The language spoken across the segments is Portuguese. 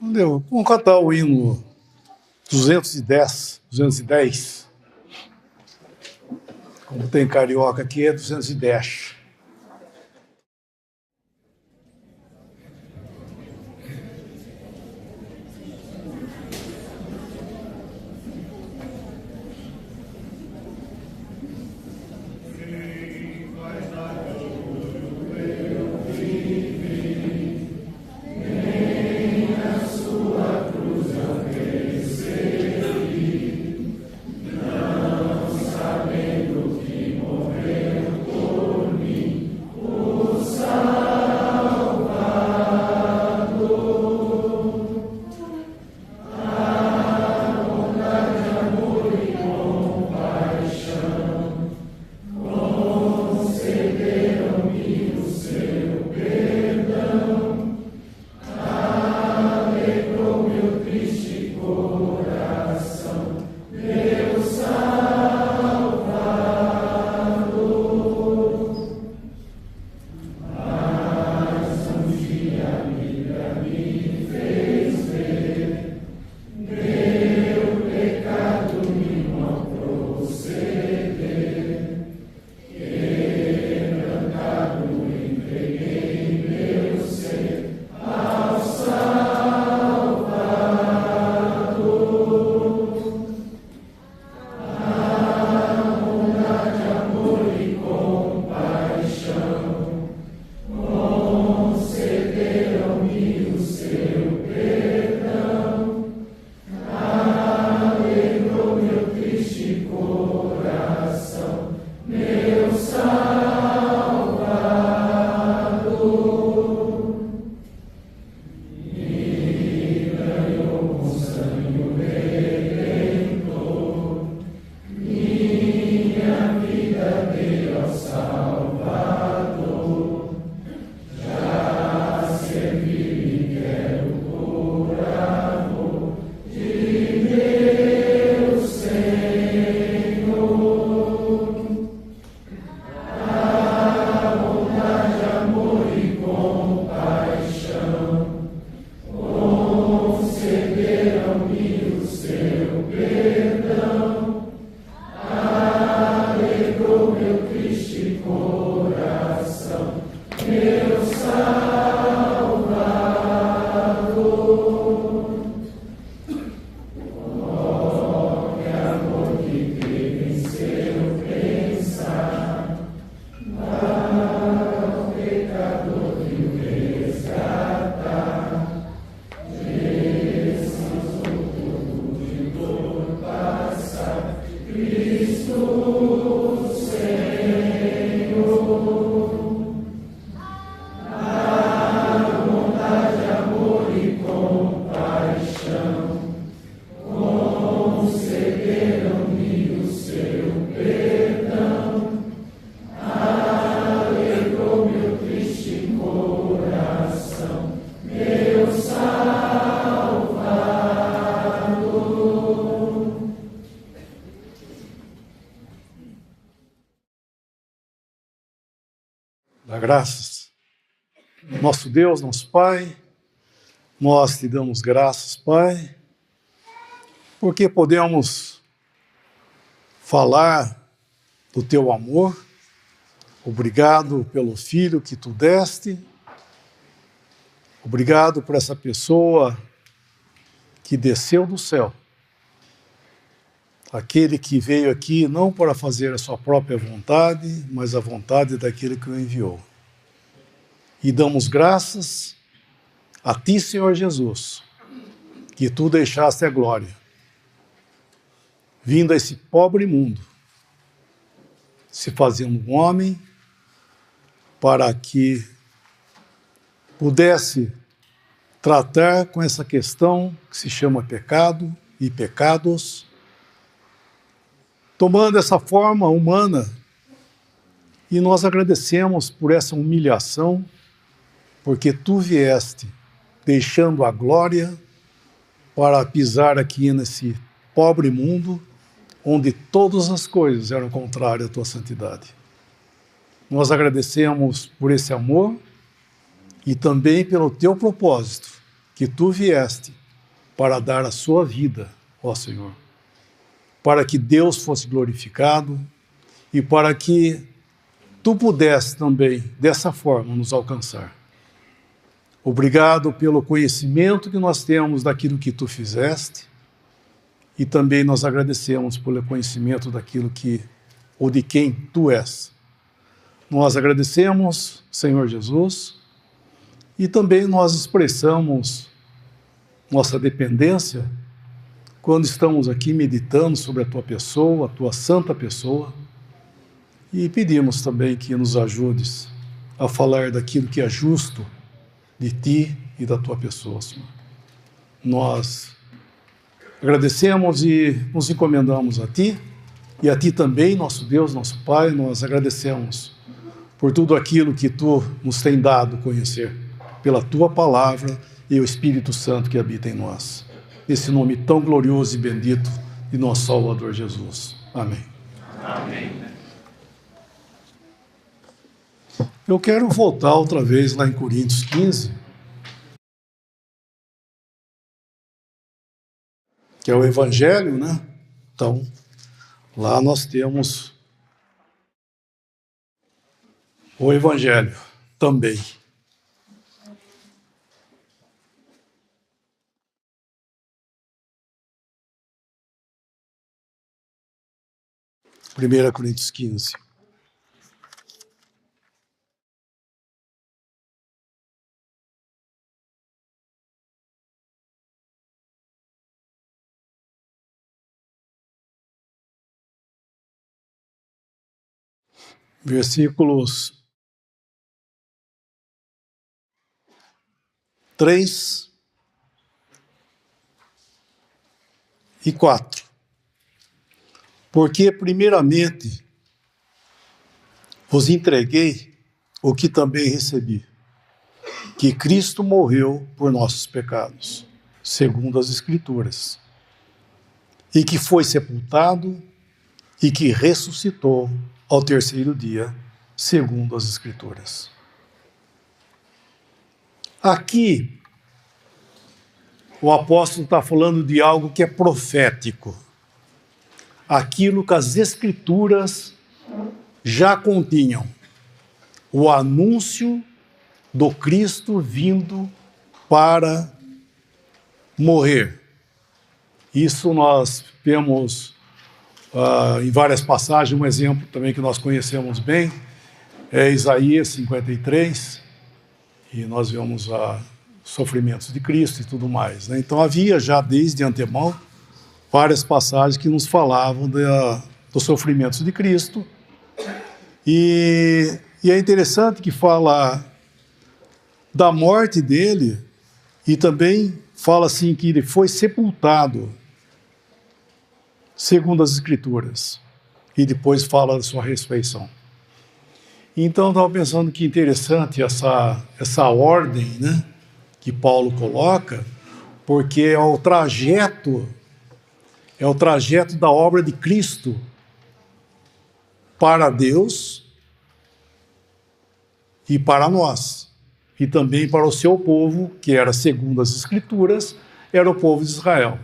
Entendeu? Vamos cantar o hino 210. Como tem carioca aqui, é 210. Dá graças. Nosso Deus, nosso Pai, nós te damos graças, Pai, porque podemos falar do teu amor. Obrigado pelo filho que tu deste. Obrigado por essa pessoa que desceu do céu. Aquele que veio aqui não para fazer a sua própria vontade, mas a vontade daquele que o enviou. E damos graças a ti, Senhor Jesus, que tu deixaste a glória, vindo a esse pobre mundo, se fazendo um homem, para que pudesse tratar com essa questão que se chama pecado e pecados, tomando essa forma humana. E nós agradecemos por essa humilhação, porque tu vieste deixando a glória para pisar aqui nesse pobre mundo, onde todas as coisas eram contrárias à tua santidade. Nós agradecemos por esse amor e também pelo teu propósito, que tu vieste para dar a sua vida, ó Senhor, para que Deus fosse glorificado e para que tu pudesse também, dessa forma, nos alcançar. Obrigado pelo conhecimento que nós temos daquilo que tu fizeste e também nós agradecemos pelo conhecimento daquilo que, ou de quem tu és. Nós agradecemos, Senhor Jesus, e também nós expressamos nossa dependência quando estamos aqui meditando sobre a tua pessoa, a tua santa pessoa, e pedimos também que nos ajudes a falar daquilo que é justo de ti e da tua pessoa, Senhor. Nós agradecemos e nos encomendamos a ti, e a ti também, nosso Deus, nosso Pai, nós agradecemos por tudo aquilo que tu nos tem dado conhecer, pela tua palavra e o Espírito Santo que habita em nós. Nesse nome tão glorioso e bendito de nosso Salvador Jesus. Amém. Amém. Eu quero voltar outra vez lá em Coríntios 15, que é o Evangelho, né? Então, lá nós temos o Evangelho também. Primeira Coríntios 15. Versículos 3 e 4. Porque, primeiramente, vos entreguei o que também recebi, que Cristo morreu por nossos pecados, segundo as Escrituras, e que foi sepultado e que ressuscitou ao terceiro dia, segundo as Escrituras. Aqui, o apóstolo está falando de algo que é profético. Aquilo que as Escrituras já continham. O anúncio do Cristo vindo para morrer. Isso nós vemos em várias passagens. Um exemplo também que nós conhecemos bem é Isaías 53, e nós vemos os sofrimentos de Cristo e tudo mais, né? Então havia já desde antemão várias passagens que nos falavam dos sofrimentos de Cristo, e é interessante que fala da morte dele e também fala assim que ele foi sepultado, segundo as Escrituras, e depois fala da sua ressurreição. Então, eu estava pensando que interessante essa ordem, né, que Paulo coloca, porque é o trajeto da obra de Cristo para Deus e para nós, e também para o seu povo, que era, segundo as Escrituras, era o povo de Israel.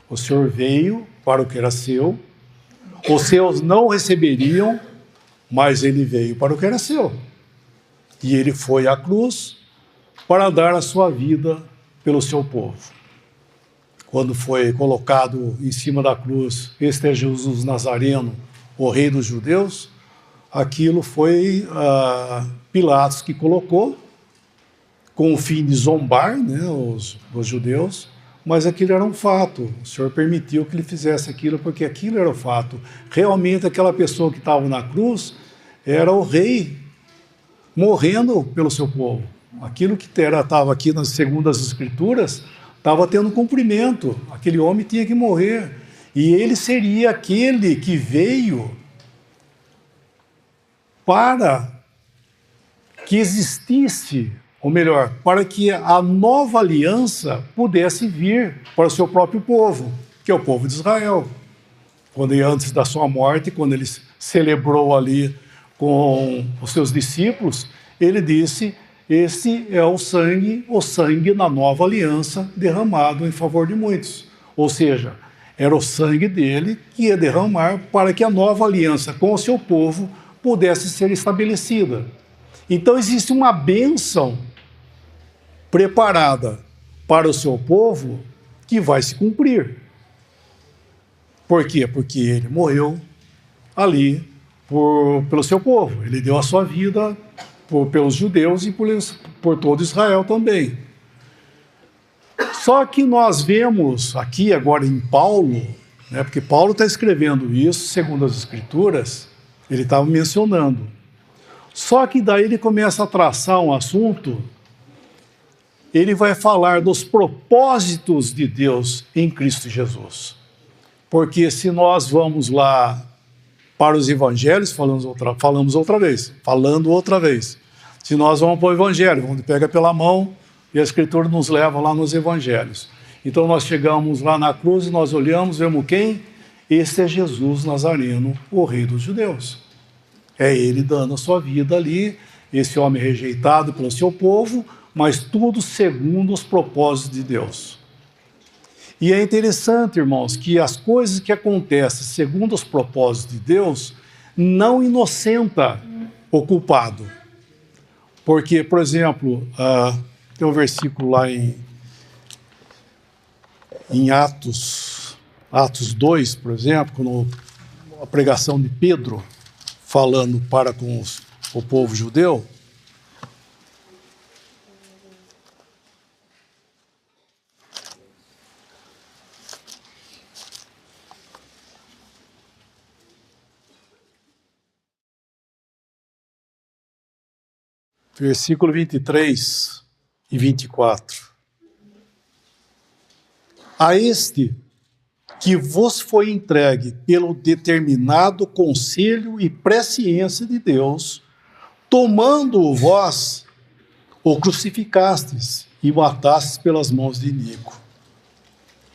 O Senhor veio para o que era seu, os seus não receberiam, mas ele veio para o que era seu. E ele foi à cruz para dar a sua vida pelo seu povo. Quando foi colocado em cima da cruz, este é Jesus Nazareno, o rei dos judeus, aquilo foi Pilatos que colocou, com o fim de zombar, né, os judeus, mas aquilo era um fato. O Senhor permitiu que ele fizesse aquilo, porque aquilo era o fato. Realmente aquela pessoa que estava na cruz era o rei morrendo pelo seu povo. Aquilo que estava aqui nas segundas Escrituras estava tendo cumprimento. Aquele homem tinha que morrer. E ele seria aquele que veio para que existisse, ou melhor, para que a nova aliança pudesse vir para o seu próprio povo, que é o povo de Israel. Quando antes da sua morte, quando ele celebrou ali com os seus discípulos, ele disse: esse é o sangue na nova aliança derramado em favor de muitos. Ou seja, era o sangue dele que ia derramar para que a nova aliança com o seu povo pudesse ser estabelecida. Então existe uma bênção preparada para o seu povo que vai se cumprir. Por quê? Porque ele morreu ali pelo seu povo. Ele deu a sua vida pelos judeus e por todo Israel também. Só que nós vemos aqui agora em Paulo, né, porque Paulo está escrevendo isso, segundo as Escrituras, ele estava mencionando. Só que daí ele começa a traçar um assunto, ele vai falar dos propósitos de Deus em Cristo Jesus. Porque se nós vamos lá para os evangelhos, falando outra vez. Se nós vamos para o evangelho, onde pega pela mão e a Escritura nos leva lá nos evangelhos. Então nós chegamos lá na cruz e nós olhamos, vemos quem? Esse é Jesus Nazareno, o rei dos judeus. É ele dando a sua vida ali, esse homem rejeitado pelo seu povo, mas tudo segundo os propósitos de Deus. E é interessante, irmãos, que as coisas que acontecem segundo os propósitos de Deus não inocenta o culpado. Porque, por exemplo, tem um versículo lá em Atos 2, por exemplo, quando a pregação de Pedro, falando para com o povo judeu, versículo 23 e 24. A este que vos foi entregue pelo determinado conselho e presciência de Deus, tomando-o vós, o crucificastes e matastes pelas mãos de Inico,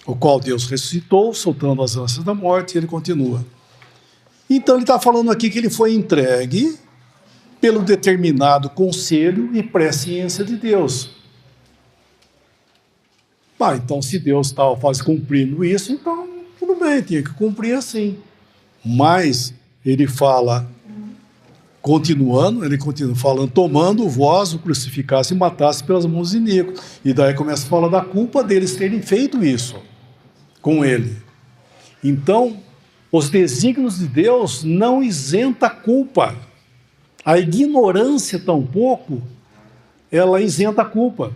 o qual Deus ressuscitou, soltando as ânsias da morte, e ele continua. Então ele está falando aqui que ele foi entregue pelo determinado conselho e presciência de Deus. Então se Deus estava cumprindo isso, então tudo bem, tinha que cumprir assim. Mas ele fala, ele continua falando, tomando vós o crucificasse e matasse pelas mãos de Inico. E daí começa a falar da culpa deles terem feito isso com ele. Então, os desígnios de Deus não isenta a culpa. A ignorância, tampouco, ela isenta a culpa.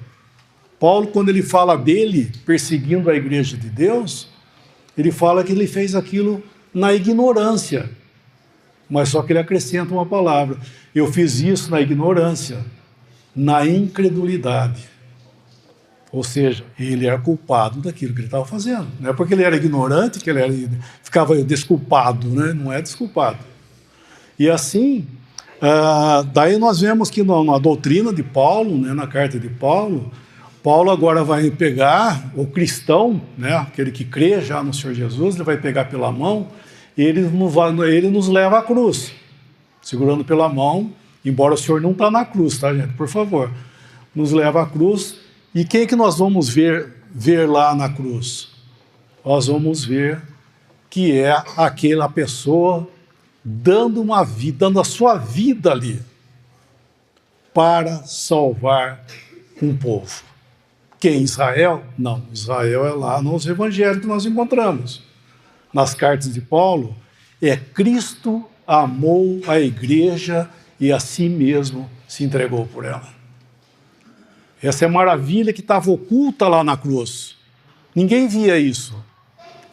Paulo, quando ele fala dele perseguindo a igreja de Deus, ele fala que ele fez aquilo na ignorância. Mas só que ele acrescenta uma palavra. Eu fiz isso na ignorância, na incredulidade. Ou seja, ele era culpado daquilo que ele estava fazendo. Não é porque ele era ignorante que ele ficava desculpado, né? Não é desculpado. E assim, daí nós vemos que na doutrina de Paulo, né, na carta de Paulo, Paulo agora vai pegar o cristão, né, aquele que crê já no Senhor Jesus, ele vai pegar pela mão e ele nos leva à cruz, segurando pela mão, embora o Senhor não está na cruz, tá, gente? Por favor, nos leva à cruz. E quem que nós vamos ver lá na cruz? Nós vamos ver que é aquela pessoa dando uma vida, dando a sua vida ali para salvar um povo. Quem? Israel? Não, Israel é lá nos evangelhos que nós encontramos. Nas cartas de Paulo, é Cristo amou a igreja e a si mesmo se entregou por ela. Essa é a maravilha que estava oculta lá na cruz. Ninguém via isso.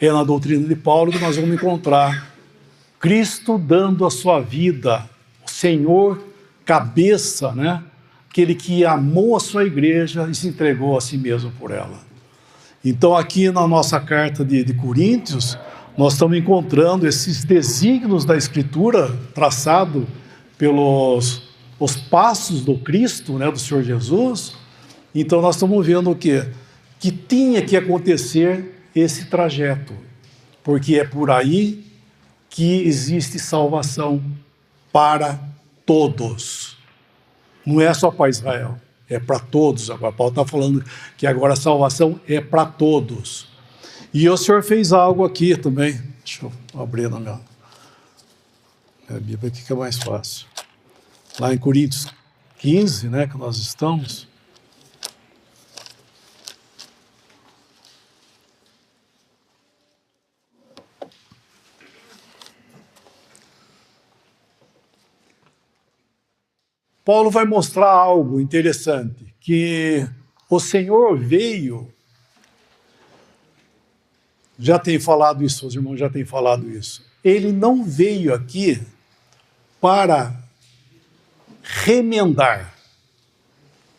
É na doutrina de Paulo que nós vamos encontrar Cristo dando a sua vida, o Senhor cabeça, né? Aquele que amou a sua igreja e se entregou a si mesmo por ela. Então aqui na nossa carta de Coríntios, nós estamos encontrando esses desígnios da Escritura traçado pelos os passos do Cristo, né, do Senhor Jesus. Então nós estamos vendo o quê? Que tinha que acontecer esse trajeto, porque é por aí que existe salvação para todos. Não é só para Israel, é para todos. Agora, Paulo está falando que agora a salvação é para todos. E o Senhor fez algo aqui também. Deixa eu abrir na minha Bíblia aqui que é mais fácil. Lá em Coríntios 15, né, que nós estamos. Paulo vai mostrar algo interessante, que o Senhor veio, já tem falado isso, os irmãos já têm falado isso, ele não veio aqui para remendar.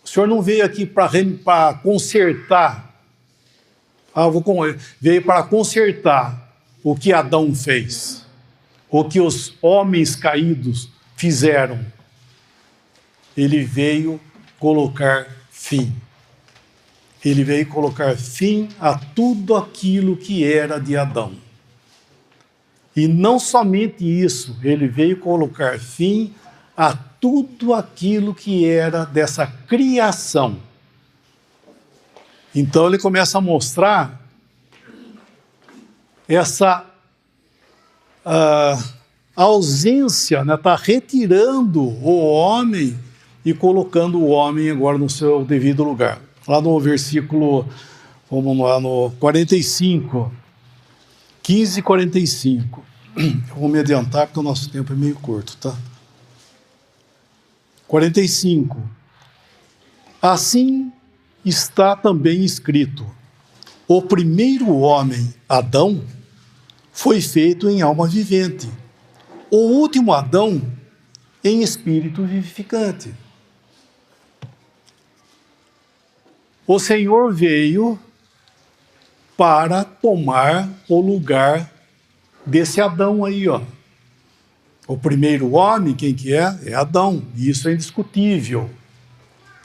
O Senhor não veio aqui para consertar, veio para consertar o que Adão fez, o que os homens caídos fizeram. Ele veio colocar fim. Ele veio colocar fim a tudo aquilo que era de Adão. E não somente isso, ele veio colocar fim a tudo aquilo que era dessa criação. Então ele começa a mostrar essa ausência, né? Está retirando o homem e colocando o homem agora no seu devido lugar. Lá no versículo, vamos lá, no 45, 15 e 45. Eu vou me adiantar porque o nosso tempo é meio curto, tá? 45. Assim está também escrito: o primeiro homem, Adão, foi feito em alma vivente. O último Adão, em espírito vivificante. O Senhor veio para tomar o lugar desse Adão aí, ó. O primeiro homem, quem que é? É Adão. Isso é indiscutível.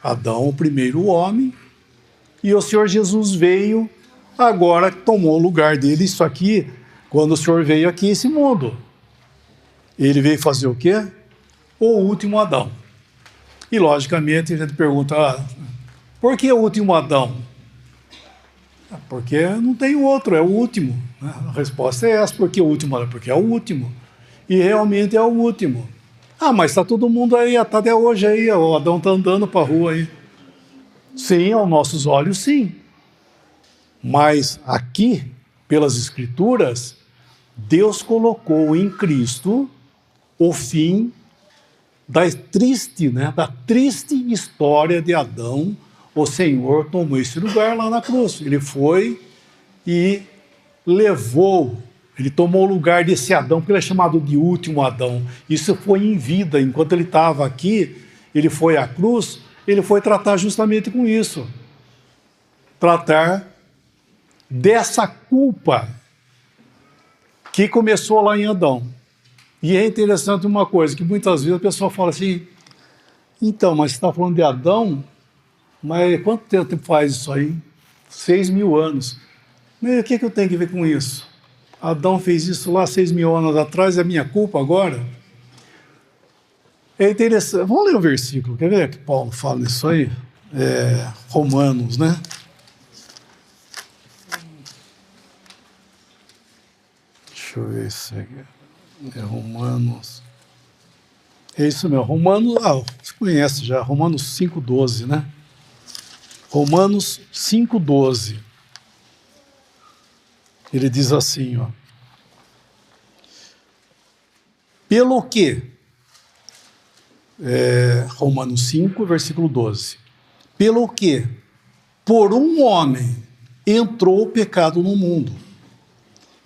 Adão, o primeiro homem. E o Senhor Jesus veio, agora tomou o lugar dele. Isso aqui, quando o Senhor veio aqui, esse mundo. Ele veio fazer o quê? O último Adão. E, logicamente, a gente pergunta, por que o último Adão? Porque não tem outro, é o último. A resposta é essa, por que o último Adão? Porque é o último. E realmente é o último. Mas está todo mundo aí, está até hoje aí, o Adão está andando para a rua aí. Sim, aos nossos olhos, sim. Mas aqui, pelas Escrituras, Deus colocou em Cristo o fim da triste história de Adão. O Senhor tomou esse lugar lá na cruz. Ele foi e levou, ele tomou o lugar desse Adão, porque ele é chamado de último Adão. Isso foi em vida. Enquanto ele estava aqui, ele foi à cruz, ele foi tratar justamente com isso. Tratar dessa culpa que começou lá em Adão. E é interessante uma coisa, que muitas vezes a pessoa fala assim, então, mas você está falando de Adão, mas quanto tempo faz isso aí? 6.000 anos. Mas o que eu tenho que ver com isso? Adão fez isso lá 6.000 anos atrás, é minha culpa agora? É interessante. Vamos ler um versículo, quer ver que Paulo fala nisso aí? Romanos, né? Deixa eu ver isso aqui. É Romanos. É isso mesmo. Romanos, você conhece já, Romanos 5,12, né? Romanos 5,12. Ele diz assim, ó. Pelo que? Romanos 5, versículo 12. Pelo que? Por um homem entrou o pecado no mundo,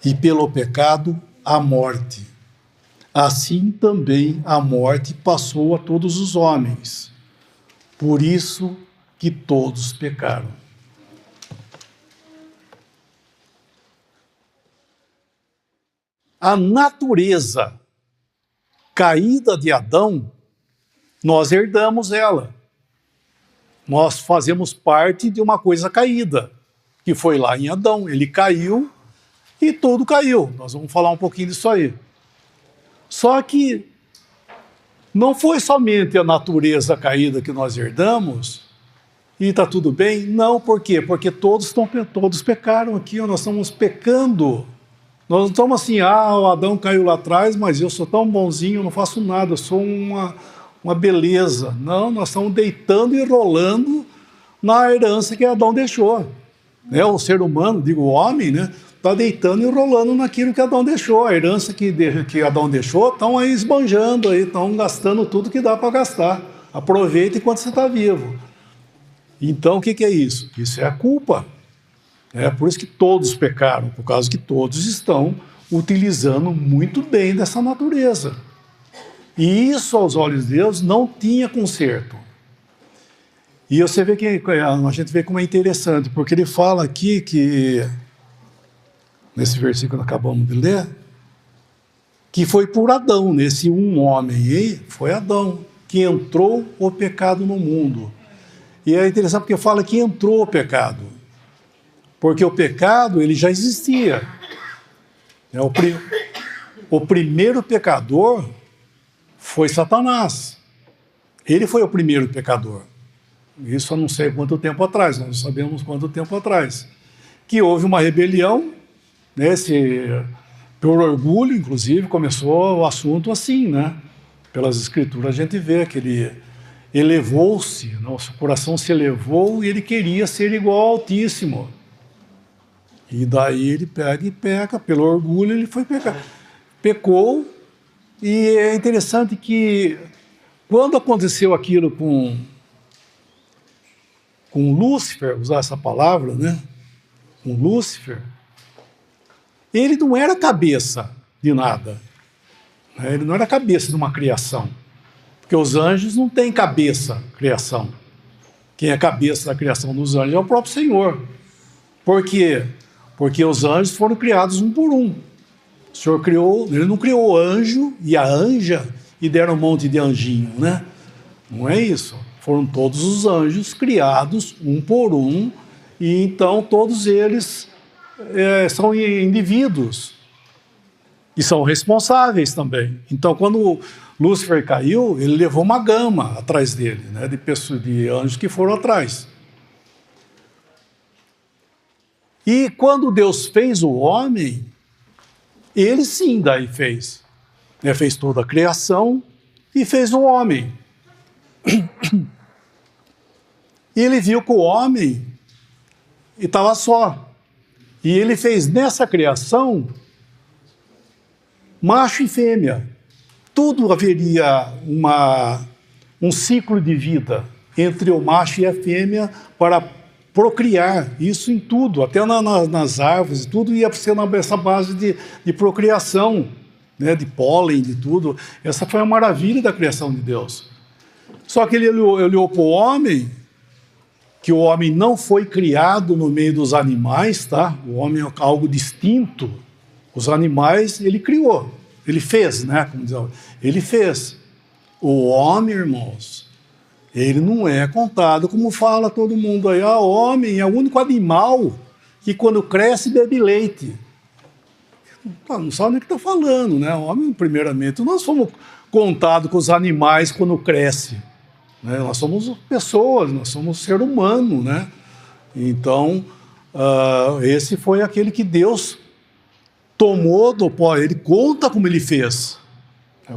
e pelo pecado a morte. Assim também a morte passou a todos os homens. Por isso que todos pecaram. A natureza caída de Adão, nós herdamos ela. Nós fazemos parte de uma coisa caída, que foi lá em Adão. Ele caiu e tudo caiu. Nós vamos falar um pouquinho disso aí. Só que não foi somente a natureza caída que nós herdamos, e está tudo bem? Não, por quê? Porque todos pecaram aqui, nós estamos pecando. Nós não estamos assim, o Adão caiu lá atrás, mas eu sou tão bonzinho, não faço nada, eu sou uma beleza. Não, nós estamos deitando e rolando na herança que Adão deixou. O ser humano, digo o homem, né, está deitando e rolando naquilo que Adão deixou. A herança que Adão deixou, estão aí esbanjando, estão gastando tudo que dá para gastar. Aproveita enquanto você está vivo. Então, o que é isso? Isso é a culpa. É por isso que todos pecaram, por causa que todos estão utilizando muito bem dessa natureza. E isso, aos olhos de Deus, não tinha conserto. E você vê que a gente vê como é interessante, porque ele fala aqui que, nesse versículo que acabamos de ler, que foi por Adão, nesse um homem, e foi Adão, que entrou o pecado no mundo. E é interessante porque fala que entrou o pecado, porque o pecado ele já existia. O primeiro pecador foi Satanás. Ele foi o primeiro pecador. Isso eu não sei quanto tempo atrás, nós não sabemos quanto tempo atrás. Que houve uma rebelião, né, por orgulho, inclusive, começou o assunto assim, né? Pelas escrituras a gente vê que ele elevou-se, nosso coração se elevou e ele queria ser igual ao Altíssimo. E daí ele pega e peca, pelo orgulho ele foi pecar. Pecou, e é interessante que quando aconteceu aquilo com Lúcifer, usar essa palavra, né? Com Lúcifer, ele não era cabeça de nada. Ele não era cabeça de uma criação. Porque os anjos não têm cabeça, criação. Quem é cabeça da criação dos anjos é o próprio Senhor. Por quê? Porque os anjos foram criados um por um. O Senhor criou, ele não criou o anjo e a anja e deram um monte de anjinho, né? Não é isso. Foram todos os anjos criados um por um, e então todos eles são indivíduos e são responsáveis também. Então, quando Lúcifer caiu, ele levou uma gama atrás dele, né, de anjos que foram atrás. E quando Deus fez o homem, ele sim daí fez. Fez toda a criação e fez o homem. E ele viu que o homem estava só. E ele fez nessa criação macho e fêmea. Tudo haveria um ciclo de vida entre o macho e a fêmea para procriar, isso em tudo, até nas árvores, tudo ia ser nessa base de procriação, né, de pólen, de tudo. Essa foi a maravilha da criação de Deus. Só que ele olhou para o homem, que o homem não foi criado no meio dos animais, tá? O homem é algo distinto. Os animais ele criou, ele fez, né? Como diz, ele fez. O homem, irmãos, ele não é contado como fala todo mundo aí. O homem é o único animal que quando cresce bebe leite. Não sabe nem o que está falando, né? O homem, primeiramente, nós somos contados com os animais quando cresce. Né? Nós somos pessoas, nós somos ser humano, né? Então, esse foi aquele que Deus tomou do pó. Ele conta como ele fez.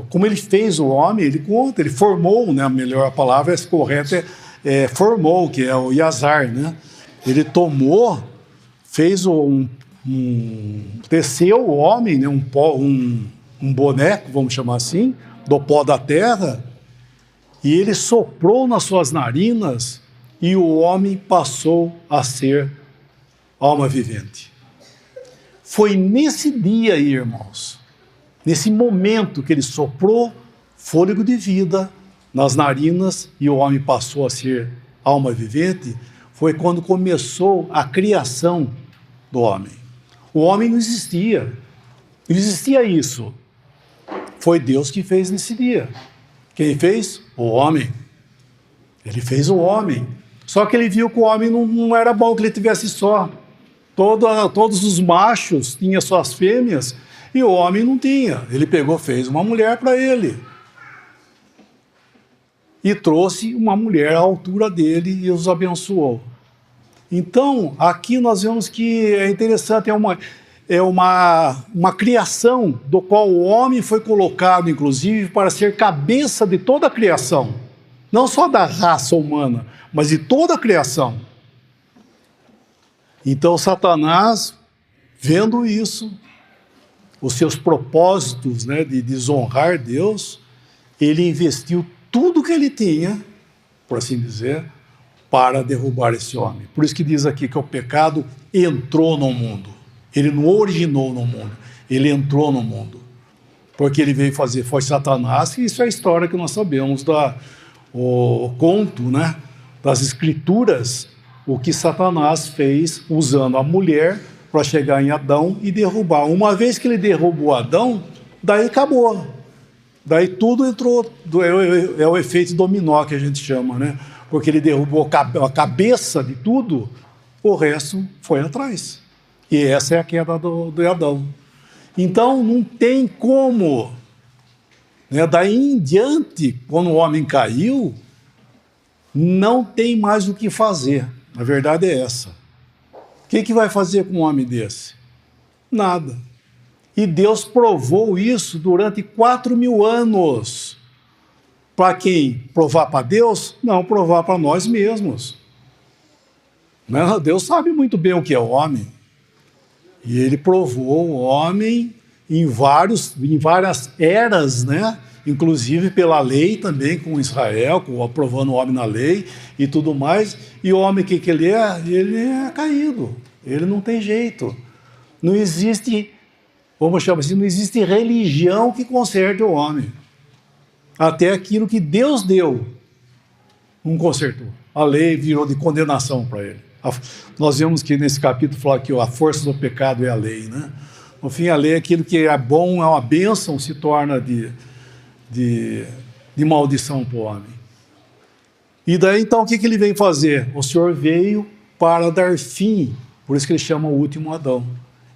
Como ele fez o homem, ele conta, ele formou, né? A melhor palavra correta formou, que é o Yazar, né? Ele tomou, fez teceu o homem, né? Um boneco, vamos chamar assim, do pó da terra, e ele soprou nas suas narinas e o homem passou a ser alma vivente. Foi nesse dia aí, irmãos, nesse momento que ele soprou fôlego de vida nas narinas e o homem passou a ser alma vivente, foi quando começou a criação do homem. O homem não existia. Não existia isso. Foi Deus que fez nesse dia. Quem fez? O homem. Ele fez o homem. Só que ele viu que o homem não era bom que ele tivesse só. Todos os machos tinham suas fêmeas e o homem não tinha. Ele pegou, fez uma mulher para ele. e trouxe uma mulher à altura dele e os abençoou. Então, aqui nós vemos que é interessante, é uma criação do qual o homem foi colocado, inclusive, para ser cabeça de toda a criação. Não só da raça humana, mas de toda a criação. Então, Satanás, vendo isso, os seus propósitos, né, de desonrar Deus, ele investiu tudo que ele tinha, por assim dizer, para derrubar esse homem. Por isso que diz aqui que o pecado entrou no mundo. Ele não originou no mundo, ele entrou no mundo. Porque ele veio fazer, foi Satanás, e isso é a história que nós sabemos, o conto, né, das escrituras, o que Satanás fez usando a mulher para chegar em Adão e derrubar. Uma vez que ele derrubou Adão, daí acabou. Daí tudo entrou, é o efeito dominó que a gente chama, né? Porque ele derrubou a cabeça de tudo, o resto foi atrás. E essa é a queda de Adão. Então, não tem como, né? Daí em diante, quando o homem caiu, não tem mais o que fazer. A verdade é essa. O que vai fazer com um homem desse? Nada. E Deus provou isso durante 4.000 anos. Para quem? Provar para Deus? Não, provar para nós mesmos. Deus sabe muito bem o que é o homem. E ele provou o homem em várias eras, né? Inclusive pela lei também, com Israel, aprovando o homem na lei e tudo mais. E o homem, que ele é? Ele é caído. Ele não tem jeito. Não existe, vamos chamar assim, não existe religião que conserte o homem. Até aquilo que Deus deu, não consertou. A lei virou de condenação para ele. Nós vemos que nesse capítulo fala que a força do pecado é a lei, né? No fim, a lei é aquilo que é bom, é uma bênção, se torna de maldição para o homem. E daí, então, o que ele vem fazer? O Senhor veio para dar fim, por isso que ele chama o último Adão.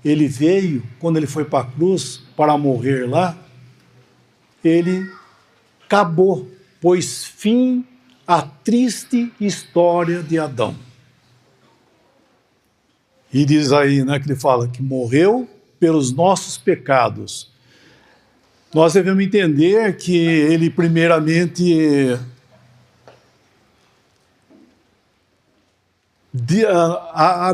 Ele veio, quando ele foi para a cruz, para morrer lá, ele acabou, pôs fim à triste história de Adão. E diz aí, né, que ele fala que morreu pelos nossos pecados. Nós devemos entender que ele primeiramente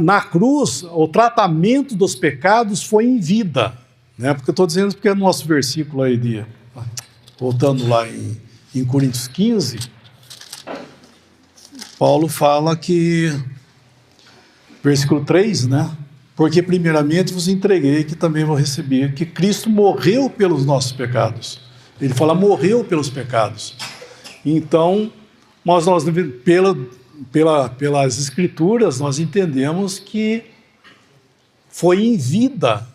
na cruz, o tratamento dos pecados foi em vida, né? Porque eu estou dizendo porque é no nosso versículo aí, voltando lá em Coríntios 15, Paulo fala que, versículo 3, né? Porque primeiramente vos entreguei, que também vou receber, que Cristo morreu pelos nossos pecados. Ele fala, morreu pelos pecados. Então, pelas Escrituras, nós entendemos que foi em vida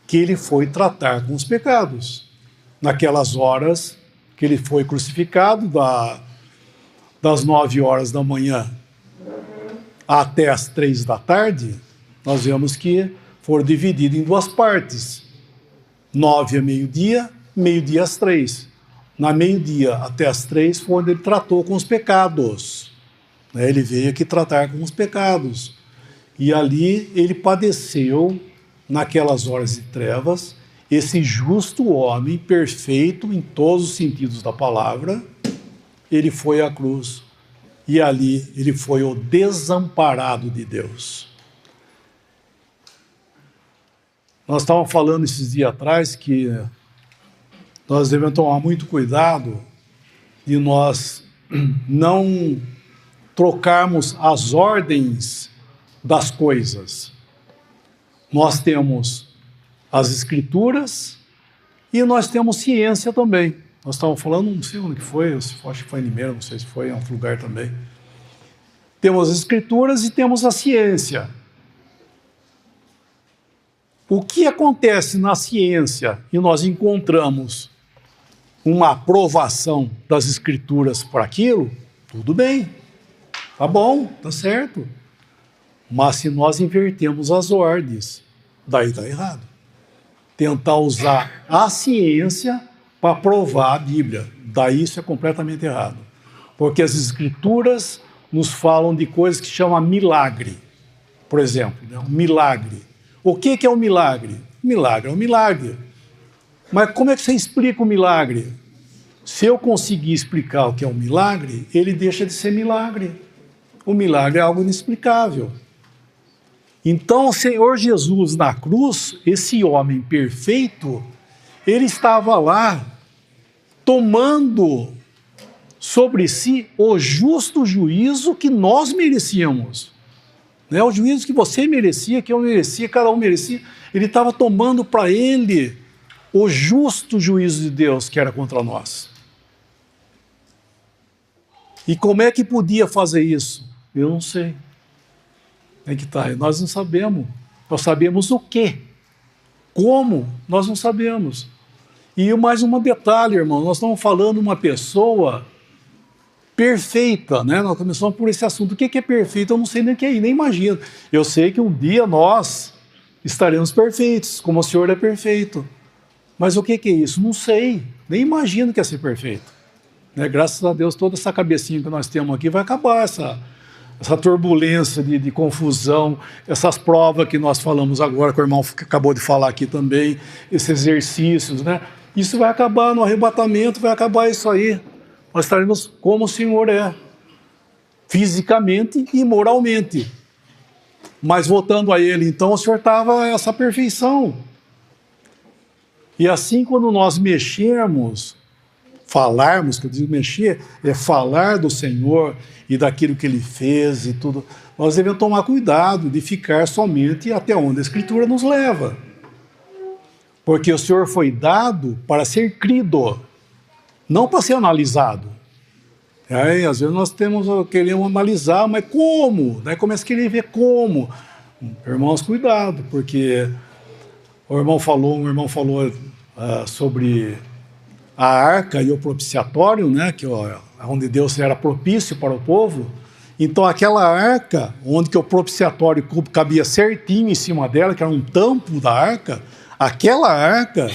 que ele foi tratar com os pecados. Naquelas horas que ele foi crucificado, das 9 horas da manhã até as 3 da tarde, nós vemos que foram divididos em 2 partes. 9 a meio-dia, meio-dia às 3. Na meio-dia até as 3 foi onde ele tratou com os pecados. Ele veio aqui tratar com os pecados. E ali ele padeceu, naquelas horas de trevas, esse justo homem, perfeito em todos os sentidos da palavra, ele foi à cruz. E ali ele foi o desamparado de Deus. Nós estávamos falando esses dias atrás que nós devemos tomar muito cuidado de nós não trocarmos as ordens das coisas. Nós temos as Escrituras e nós temos ciência também. Nós estávamos falando, não sei onde que foi, acho que foi em Limeira, não sei se foi em outro lugar também. Temos as Escrituras e temos a ciência. O que acontece na ciência e nós encontramos uma aprovação das Escrituras para aquilo, tudo bem, tá bom, tá certo. Mas se nós invertemos as ordens, daí está errado. Tentar usar a ciência para provar a Bíblia, daí isso é completamente errado. Porque as Escrituras nos falam de coisas que chamam milagre. Por exemplo, né? Um milagre. O que é um milagre? Milagre é um milagre. Mas como é que você explica o milagre? Se eu conseguir explicar o que é um milagre, ele deixa de ser milagre. O milagre é algo inexplicável. Então, o Senhor Jesus na cruz, esse homem perfeito, ele estava lá tomando sobre si o justo juízo que nós merecíamos. Né? O juízo que você merecia, que eu merecia, cada um merecia. Ele estava tomando para ele o justo juízo de Deus que era contra nós. E como é que podia fazer isso? Eu não sei. É que tá, nós não sabemos. Nós sabemos o quê? Como? Nós não sabemos. E mais um detalhe, irmão, nós estamos falando de uma pessoa perfeita, né? Nós começamos por esse assunto. O que é perfeito? Eu não sei nem o que é, nem imagino. Eu sei que um dia nós estaremos perfeitos, como o Senhor é perfeito. Mas o que é isso? Não sei, nem imagino que é ser perfeito. Né? Graças a Deus, toda essa cabecinha que nós temos aqui vai acabar, essa turbulência de confusão, essas provas que nós falamos agora, que o irmão acabou de falar aqui também, esses exercícios, né? Isso vai acabar no arrebatamento, vai acabar isso aí. Nós estaremos como o Senhor é, fisicamente e moralmente. Mas voltando a Ele, então, o Senhor estava essa perfeição. E assim, quando nós mexermos, falarmos, que eu digo mexer, é falar do Senhor e daquilo que Ele fez e tudo, nós devemos tomar cuidado de ficar somente até onde a Escritura nos leva. Porque o Senhor foi dado para ser crido, não para ser analisado. Aí, às vezes nós queremos analisar, mas como? Daí começa a querer ver como. Irmãos, cuidado, porque um irmão falou sobre a arca e o propiciatório, né, que onde Deus era propício para o povo. Então aquela arca, onde que o propiciatório cabia certinho em cima dela, que era um tampo da arca, aquela arca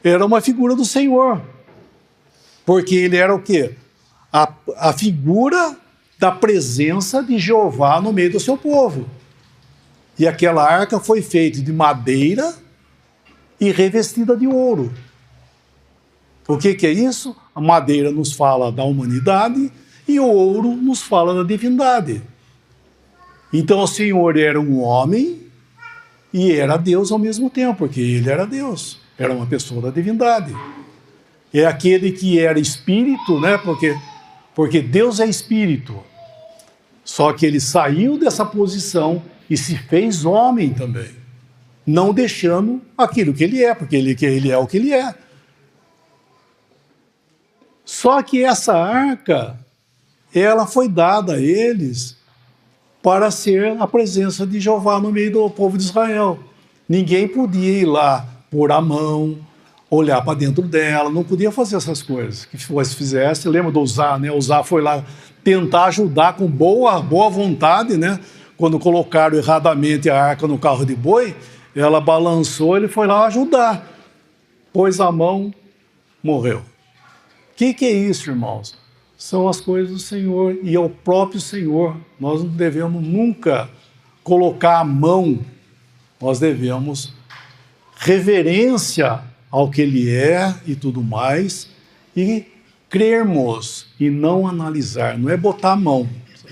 era uma figura do Senhor. Porque ele era o quê? A figura da presença de Jeová no meio do seu povo. E aquela arca foi feita de madeira e revestida de ouro. O que é isso? A madeira nos fala da humanidade e o ouro nos fala da divindade. Então o Senhor era um homem e era Deus ao mesmo tempo, porque ele era Deus, era uma pessoa da divindade. É aquele que era espírito, né? Porque Deus é espírito. Só que ele saiu dessa posição e se fez homem também, não deixando aquilo que ele é, porque ele é o que ele é. Só que essa arca, ela foi dada a eles para ser a presença de Jeová no meio do povo de Israel. Ninguém podia ir lá pôr a mão, olhar para dentro dela, não podia fazer essas coisas. Que se fizesse, lembra do Uzá, né? O Uzá foi lá tentar ajudar com boa vontade, né? Quando colocaram erradamente a arca no carro de boi, ela balançou, ele foi lá ajudar. Pôs a mão, morreu. O que é isso, irmãos? São as coisas do Senhor e é o próprio Senhor. Nós não devemos nunca colocar a mão, nós devemos reverência ao que Ele é e tudo mais, e crermos e não analisar, não é botar a mão.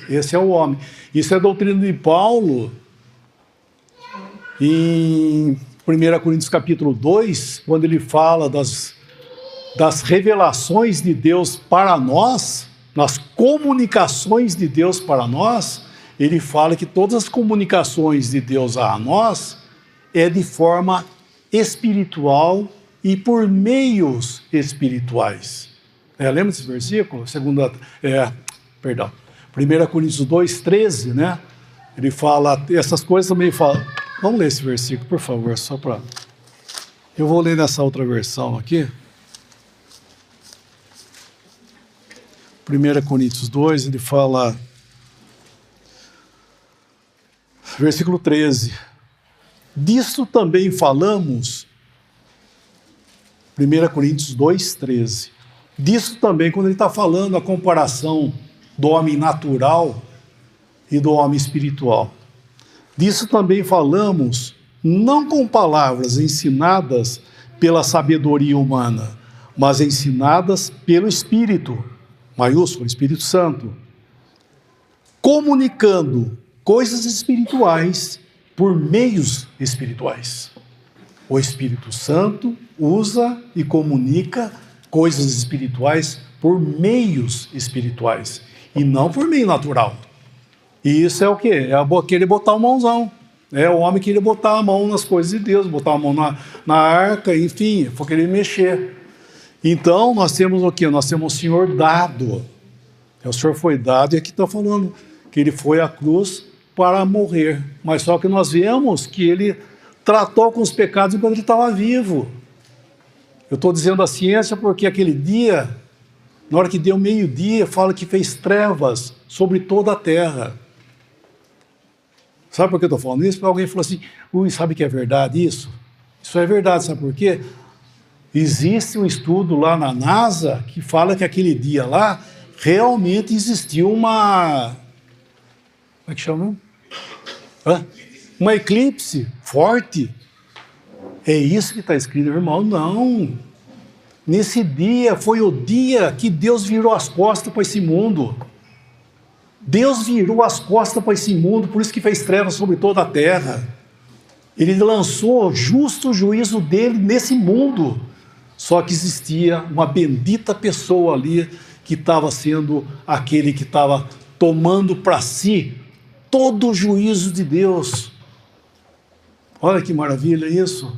Esse é o homem. Isso é a doutrina de Paulo em 1 Coríntios capítulo 2, quando ele fala das revelações de Deus para nós, nas comunicações de Deus para nós, ele fala que todas as comunicações de Deus a nós é de forma espiritual e por meios espirituais. Lembra desse versículo? 1 Coríntios 2, 13, né? Ele fala, essas coisas também falam. Vamos ler esse versículo, por favor, só para... Eu vou ler nessa outra versão aqui. 1 Coríntios 2, ele fala, versículo 13, disso também falamos, 1 Coríntios 2, 13, Disso também, quando ele está falando a comparação do homem natural e do homem espiritual. Disso também falamos, não com palavras ensinadas pela sabedoria humana, mas ensinadas pelo Espírito, maiúsculo, Espírito Santo, comunicando coisas espirituais por meios espirituais. O Espírito Santo usa e comunica coisas espirituais por meios espirituais e não por meio natural. E isso é o quê? É querer botar o mãozão. É o homem querer botar a mão nas coisas de Deus, botar a mão na arca, enfim, for querer mexer. Então, nós temos o quê? Nós temos o Senhor dado. O Senhor foi dado, e aqui está falando que ele foi à cruz para morrer. Mas só que nós vemos que ele tratou com os pecados enquanto ele estava vivo. Eu estou dizendo a ciência porque aquele dia, na hora que deu meio-dia, fala que fez trevas sobre toda a terra. Sabe por que eu estou falando isso? Porque alguém falou assim, sabe que é verdade isso? Isso é verdade, sabe por quê? Existe um estudo lá na NASA que fala que aquele dia lá realmente existiu uma... Como é que chama? Uma eclipse forte. É isso que está escrito, irmão? Não. Nesse dia foi o dia que Deus virou as costas para esse mundo. Deus virou as costas para esse mundo, por isso que fez trevas sobre toda a terra. Ele lançou justo o juízo dele nesse mundo. Só que existia uma bendita pessoa ali que estava sendo aquele que estava tomando para si todo o juízo de Deus. Olha que maravilha isso.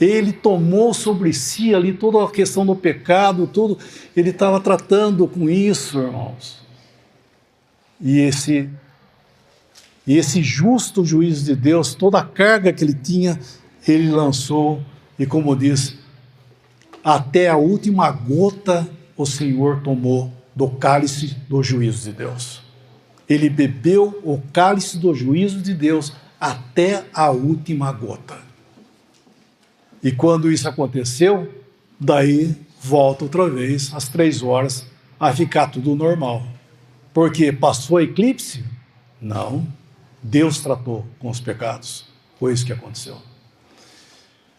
Ele tomou sobre si ali toda a questão do pecado, tudo. Ele estava tratando com isso, irmãos. E esse justo juízo de Deus, toda a carga que ele tinha, ele lançou, e como diz, até a última gota o Senhor tomou do cálice do juízo de Deus. Ele bebeu o cálice do juízo de Deus até a última gota. E quando isso aconteceu, daí volta outra vez, às 3 horas, a ficar tudo normal. Porque passou a eclipse? Não. Deus tratou com os pecados. Foi isso que aconteceu.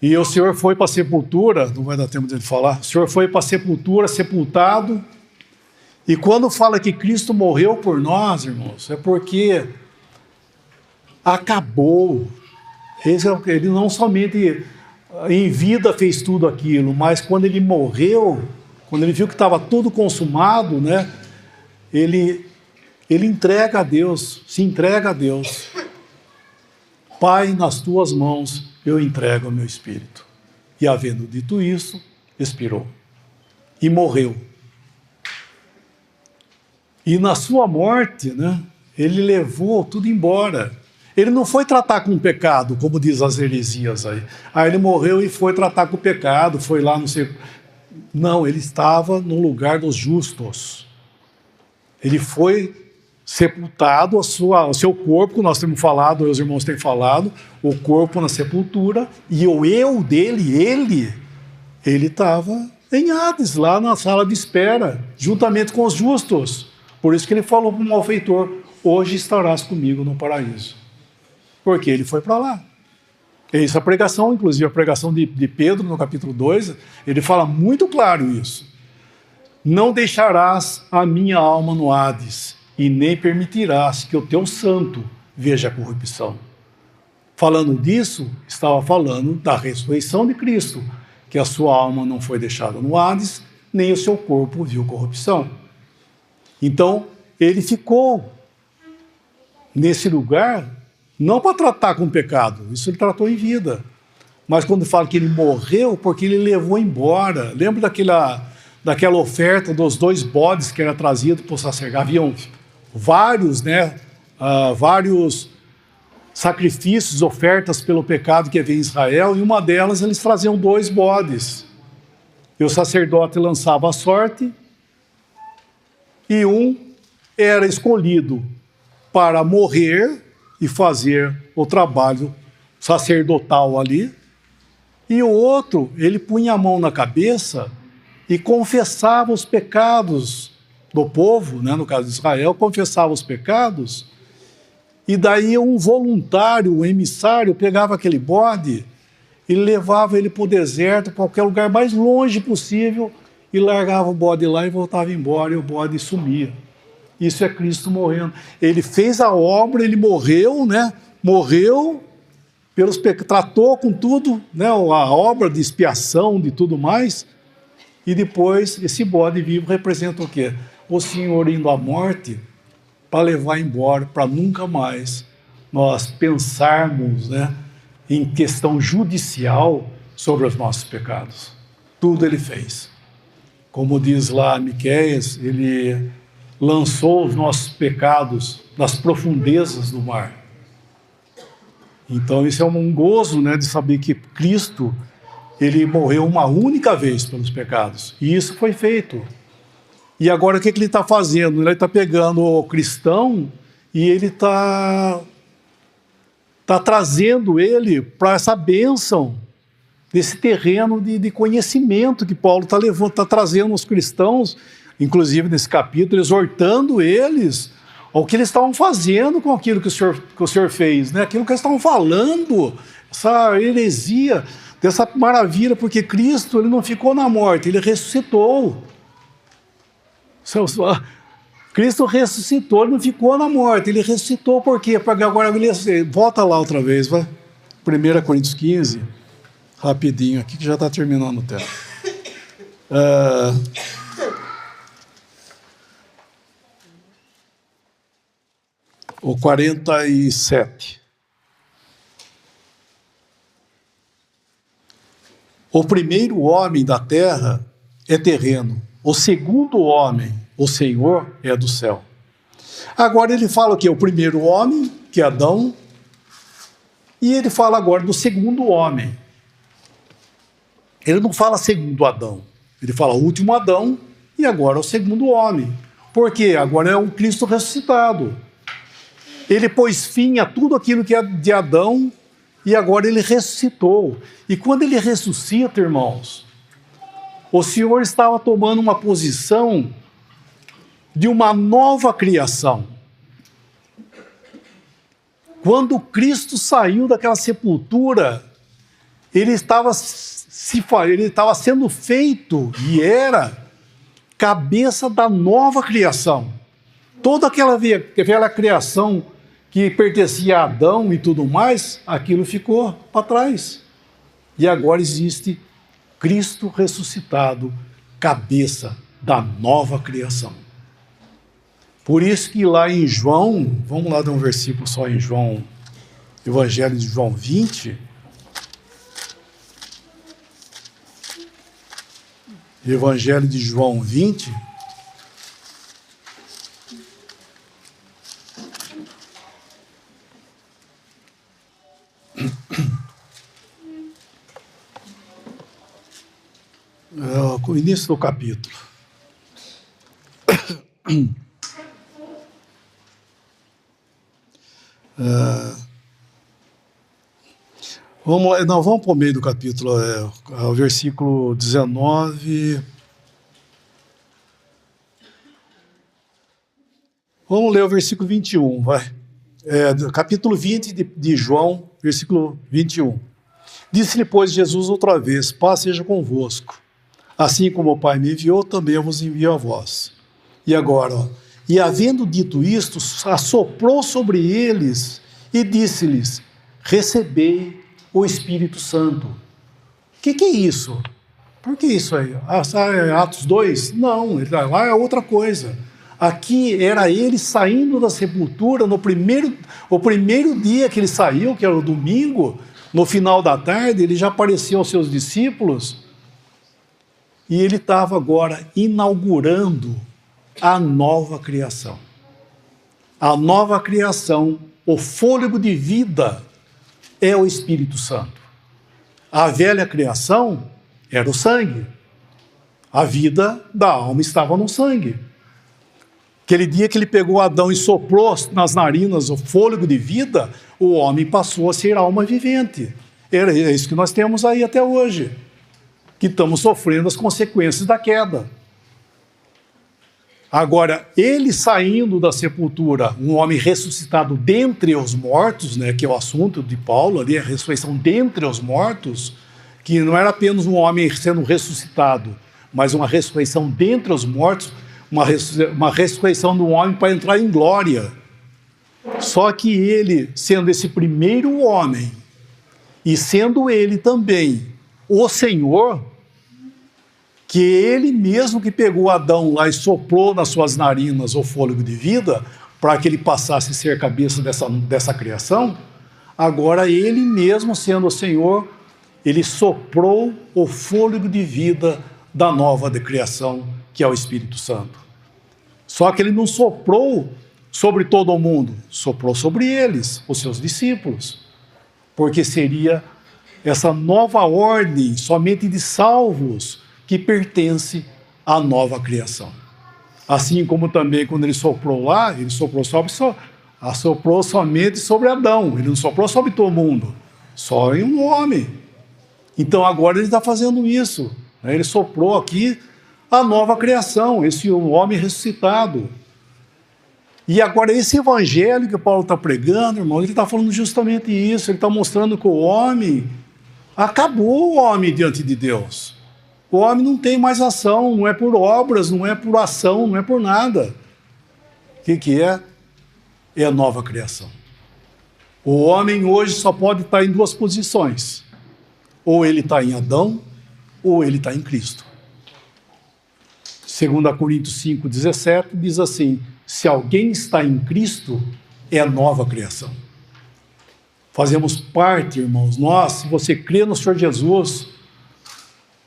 E o Senhor foi para a sepultura, não vai dar tempo de ele falar, o Senhor foi para a sepultura, sepultado, e quando fala que Cristo morreu por nós, irmãos, é porque acabou. Ele não somente em vida fez tudo aquilo, mas quando ele morreu, quando ele viu que estava tudo consumado, né, ele entrega a Deus, se entrega a Deus. Pai, nas tuas mãos eu entrego o meu espírito. E havendo dito isso, expirou. E morreu. E na sua morte, né, ele levou tudo embora. Ele não foi tratar com o pecado, como diz as heresias aí. Ele morreu e foi tratar com o pecado, foi lá, não sei... Não, ele estava no lugar dos justos. Ele foi sepultado, o seu corpo, nós temos falado, os irmãos têm falado, o corpo na sepultura, e o eu dele, ele estava em Hades, lá na sala de espera, juntamente com os justos. Por isso que ele falou para o malfeitor, hoje estarás comigo no paraíso. Porque ele foi para lá. Essa é a pregação, inclusive a pregação de Pedro, no capítulo 2, ele fala muito claro isso. Não deixarás a minha alma no Hades, e nem permitirás que o teu santo veja a corrupção. Falando disso, estava falando da ressurreição de Cristo, que a sua alma não foi deixada no Hades, nem o seu corpo viu corrupção. Então, ele ficou nesse lugar, não para tratar com o pecado, isso ele tratou em vida, mas quando fala que ele morreu, porque ele levou embora. Lembra daquela oferta dos 2 bodes que era trazido para o sacerdote? Haviam vários, vários sacrifícios, ofertas pelo pecado que havia em Israel, e uma delas eles traziam 2 bodes. E o sacerdote lançava a sorte, e um era escolhido para morrer e fazer o trabalho sacerdotal ali, e o outro, ele punha a mão na cabeça e confessava os pecados do povo, né, no caso de Israel, confessava os pecados, e daí um voluntário, um emissário, pegava aquele bode e levava ele para o deserto, para qualquer lugar mais longe possível, e largava o bode lá e voltava embora, e o bode sumia. Isso é Cristo morrendo. Ele fez a obra, ele morreu, né? Morreu pelos pecados, tratou com tudo, né? A obra de expiação, de tudo mais, e depois esse bode vivo representa o quê? O Senhor indo à morte para levar embora, para nunca mais nós pensarmos, né, em questão judicial sobre os nossos pecados. Tudo ele fez. Como diz lá Miqueias, ele lançou os nossos pecados nas profundezas do mar. Então isso é um gozo, né, de saber que Cristo, ele morreu uma única vez pelos pecados. E isso foi feito. E agora o que ele está fazendo? Ele está pegando o cristão e ele está trazendo ele para essa bênção desse terreno de conhecimento que Paulo está levando, está trazendo os cristãos, inclusive nesse capítulo, exortando eles ao que eles estavam fazendo com aquilo que o Senhor fez, né? Aquilo que eles estavam falando, essa heresia, dessa maravilha, porque Cristo ele não ficou na morte, ele ressuscitou. Cristo ressuscitou, ele não ficou na morte, ele ressuscitou por quê? Porque agora ele volta lá outra vez, vai. 1 Coríntios 15, rapidinho aqui que já está terminando o tempo. O 47. O primeiro homem da terra é terreno. O segundo homem, o Senhor, é do céu. Agora ele fala o quê? O primeiro homem, que é Adão, e ele fala agora do segundo homem. Ele não fala segundo Adão, ele fala último Adão e agora o segundo homem. Por quê? Agora é um Cristo ressuscitado. Ele pôs fim a tudo aquilo que é de Adão e agora ele ressuscitou. E quando ele ressuscita, irmãos, o Senhor estava tomando uma posição de uma nova criação. Quando Cristo saiu daquela sepultura, ele estava sendo feito e era cabeça da nova criação. Toda aquela velha criação que pertencia a Adão e tudo mais, aquilo ficou para trás. E agora existe Cristo ressuscitado, cabeça da nova criação. Por isso que lá em João, vamos lá dar um versículo só em João, Evangelho de João 20. Evangelho de João 20. O início do capítulo. Vamos lá, não, vamos para o meio do capítulo, o versículo 19. Vamos ler o versículo 21, vai. Capítulo 20 de João, versículo 21. Disse-lhe, pois, Jesus outra vez: paz seja convosco. Assim como o Pai me enviou, também eu vos envio a vós. E agora, e havendo dito isto, assoprou sobre eles e disse-lhes: recebei o Espírito Santo. O que é isso? Por que isso aí? Atos 2? Não, lá é outra coisa. Aqui era ele saindo da sepultura, o primeiro dia que ele saiu, que era o domingo, no final da tarde, ele já apareceu aos seus discípulos e ele estava agora inaugurando a nova criação. A nova criação, o fôlego de vida é o Espírito Santo. A velha criação era o sangue. A vida da alma estava no sangue. Aquele dia que ele pegou Adão e soprou nas narinas o fôlego de vida, o homem passou a ser alma vivente. É isso que nós temos aí até hoje. que estamos sofrendo as consequências da queda. Agora, ele saindo da sepultura, um homem ressuscitado dentre os mortos, né, que é o assunto de Paulo ali, a ressurreição dentre os mortos, que não era apenas um homem sendo ressuscitado, mas uma ressurreição dentre os mortos, uma ressurreição do homem para entrar em glória. Só que ele, sendo esse primeiro homem, e sendo ele também o Senhor, que ele mesmo que pegou Adão lá e soprou nas suas narinas o fôlego de vida, para que ele passasse a ser cabeça dessa criação, agora ele mesmo sendo o Senhor, ele soprou o fôlego de vida da nova criação, que é o Espírito Santo. Só que ele não soprou sobre todo o mundo, soprou sobre eles, os seus discípulos, porque seria essa nova ordem somente de salvos que pertence à nova criação. Assim como também quando ele soprou lá, ele soprou somente sobre Adão, ele não soprou sobre todo mundo, só em um homem. Então agora ele está fazendo isso, né? Ele soprou aqui a nova criação, esse homem ressuscitado. E agora esse evangelho que Paulo está pregando, irmão, ele está falando justamente isso, ele está mostrando que o homem, acabou o homem diante de Deus. O homem não tem mais ação, não é por obras, não é por ação, não é por nada. O que é? É a nova criação. O homem hoje só pode estar em duas posições. Ou ele está em Adão, ou ele está em Cristo. 2 Coríntios 5,17 diz assim: se alguém está em Cristo, é a nova criação. Fazemos parte, irmãos, nós, se você crê no Senhor Jesus,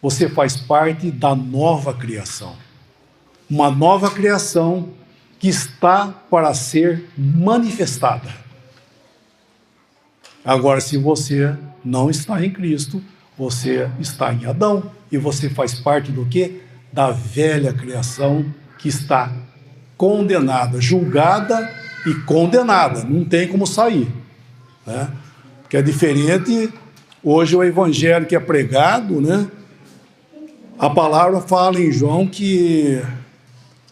você faz parte da nova criação. Uma nova criação que está para ser manifestada. Agora, se você não está em Cristo, você está em Adão, e você faz parte do quê? Da velha criação que está condenada, julgada e condenada, não tem como sair, né? Porque é diferente, hoje o evangelho que é pregado, né? A palavra fala em João que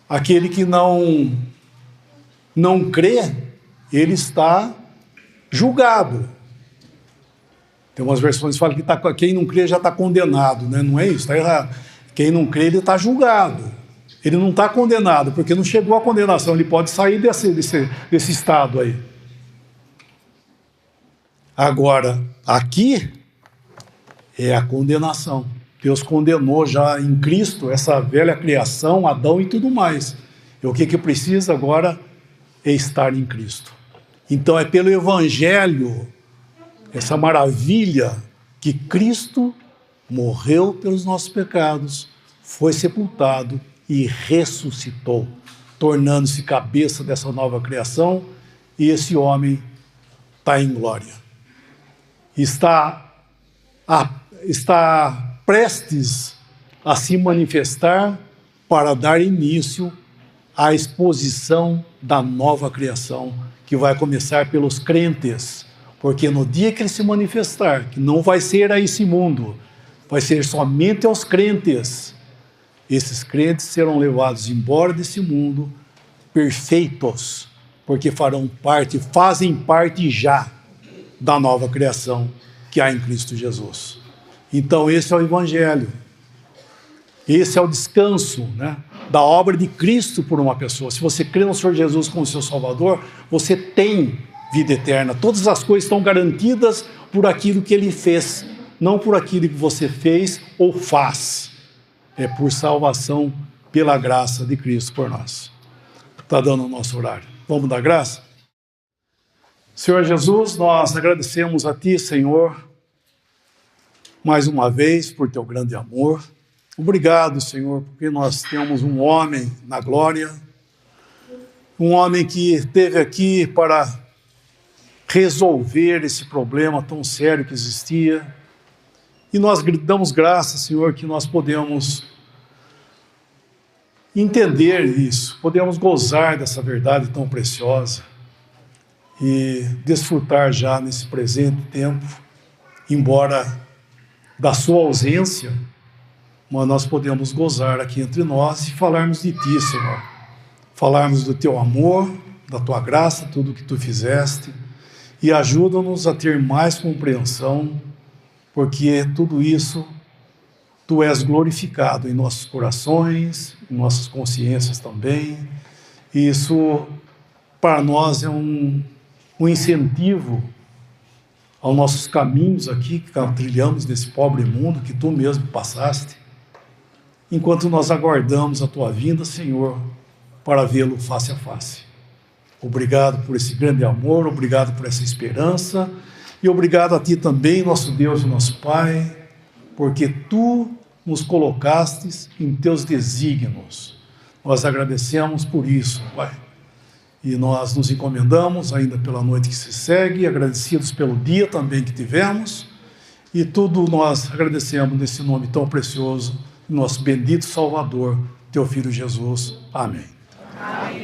aquele que não crê, ele está julgado. Tem umas versões que falam que quem não crê já está condenado, né? Não é isso, está errado. Quem não crê, ele está julgado. Ele não está condenado, porque não chegou à condenação, ele pode sair desse estado aí. Agora, aqui é a condenação. Deus condenou já em Cristo essa velha criação, Adão e tudo mais. E o que precisa agora é estar em Cristo. Então é pelo Evangelho, essa maravilha, que Cristo morreu pelos nossos pecados, foi sepultado e ressuscitou, tornando-se cabeça dessa nova criação, e esse homem está em glória. Está prestes a se manifestar para dar início à exposição da nova criação, que vai começar pelos crentes, porque no dia que ele se manifestar, que não vai ser a esse mundo, vai ser somente aos crentes, esses crentes serão levados embora desse mundo perfeitos, porque fazem parte já da nova criação que há em Cristo Jesus. Então esse é o Evangelho, esse é o descanso, né, da obra de Cristo por uma pessoa. Se você crê no Senhor Jesus como seu Salvador, você tem vida eterna. Todas as coisas estão garantidas por aquilo que Ele fez, não por aquilo que você fez ou faz. É por salvação pela graça de Cristo por nós. Está dando o nosso horário. Vamos dar graça? Senhor Jesus, nós agradecemos a Ti, Senhor, mais uma vez por Teu grande amor. Obrigado, Senhor, porque nós temos um homem na glória, um homem que esteve aqui para resolver esse problema tão sério que existia. E nós damos graças, Senhor, que nós podemos entender isso, podemos gozar dessa verdade tão preciosa e desfrutar já nesse presente tempo, embora da sua ausência, mas nós podemos gozar aqui entre nós e falarmos de Ti, Senhor. Falarmos do Teu amor, da Tua graça, tudo o que Tu fizeste, e ajuda-nos a ter mais compreensão, porque tudo isso Tu és glorificado em nossos corações, em nossas consciências também, e isso para nós é um incentivo aos nossos caminhos aqui, que trilhamos nesse pobre mundo que Tu mesmo passaste, enquanto nós aguardamos a Tua vinda, Senhor, para vê-lo face a face. Obrigado por esse grande amor, obrigado por essa esperança, e obrigado a Ti também, nosso Deus e nosso Pai, porque Tu nos colocastes em Teus desígnios. Nós agradecemos por isso, Pai. E nós nos encomendamos ainda pela noite que se segue, agradecidos pelo dia também que tivemos, e tudo nós agradecemos nesse nome tão precioso, nosso bendito Salvador, Teu Filho Jesus. Amém. Amém.